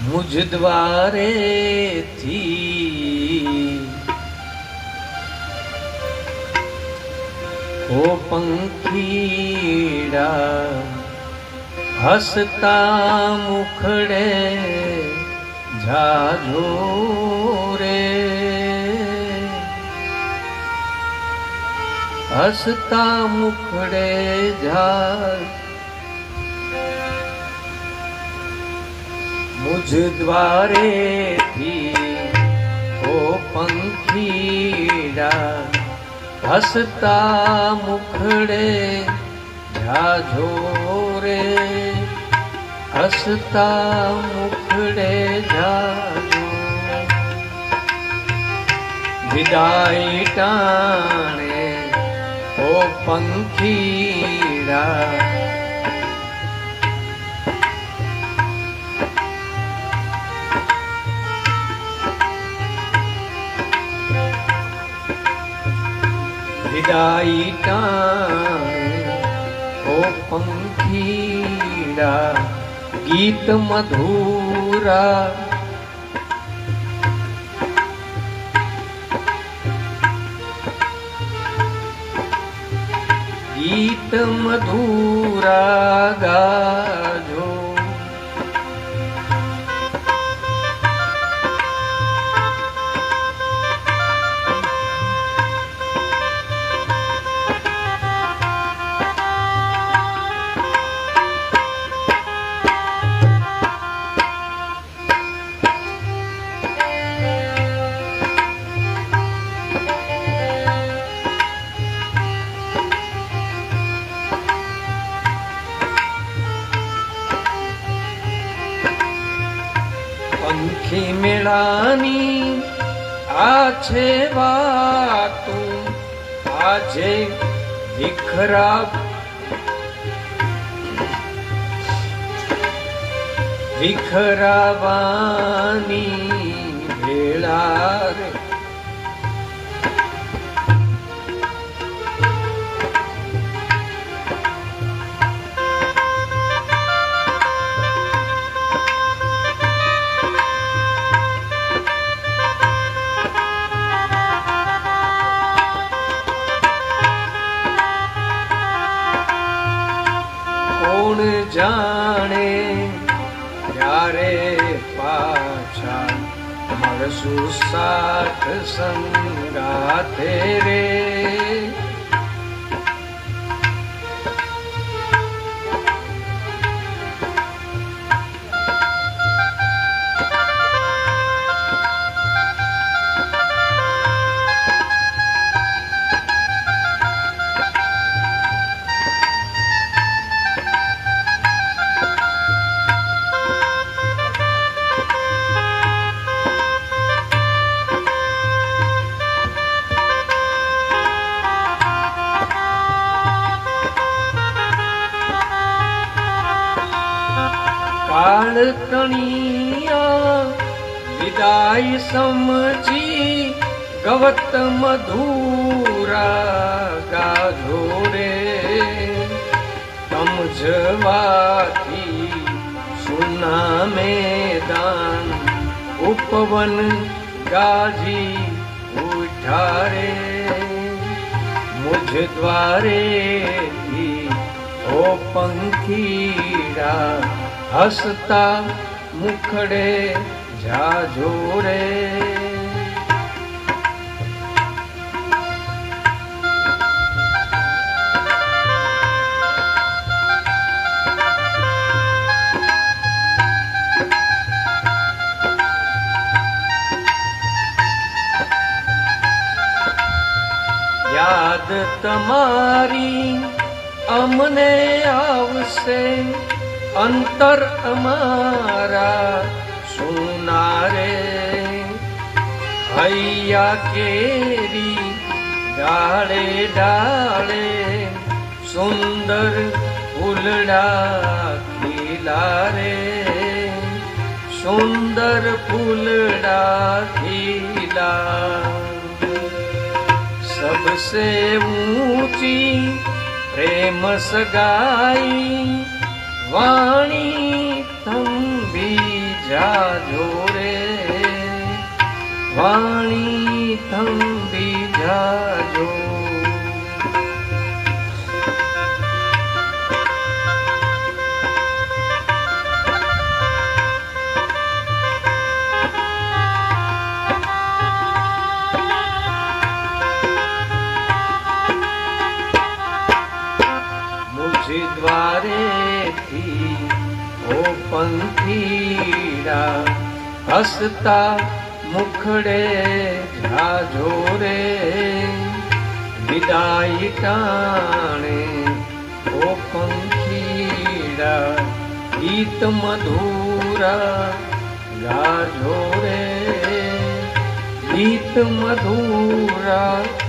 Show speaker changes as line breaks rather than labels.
मुझ द्वारे थी ओ पंखीड़ा हसता मुखड़े झाझो रे हसता मुखड़े झाझ मुझ द्वारे थी ओ पंखीड़ा हसता मुखड़े झाझो रे हसता मुखड़े झाझो विदाई टाणे ओ पंखीड़ा विदाई टाणे ओ पंखीड़ा गीत मधुरा गीत मधुरा गाजो पंखी मेळानी आछे वातू आजे विखरा विखरावानी भेळा रे कोण जाने यारे पाछा मरसु साथ संगाथे रे काल तणिया विदाई समझी गवत मधुरा गाधो रे समझवाती सुना मैदान उपवन गाजी उठा रे मुझ द्वारे थी ओ पंखीड़ा हसता मुखड़े झाझो रे याद तमारी अमने आवसे अंतर अमारा सुनारे हैया केरी डाले डाले सुंदर फूलड़ा खिला रे सुंदर फूलड़ा खिला सबसे ऊंची प्रेम सगाई वाणी थंबी જાજો રે વાણી થંભી જાજો. દ્વારેથી ઓ પંખીડા હસતા મુખડે જાજો રે વિદાય ટાણે ઓ પંખીડા ગીત મધુરા ગાજો રે ગીત મધુરા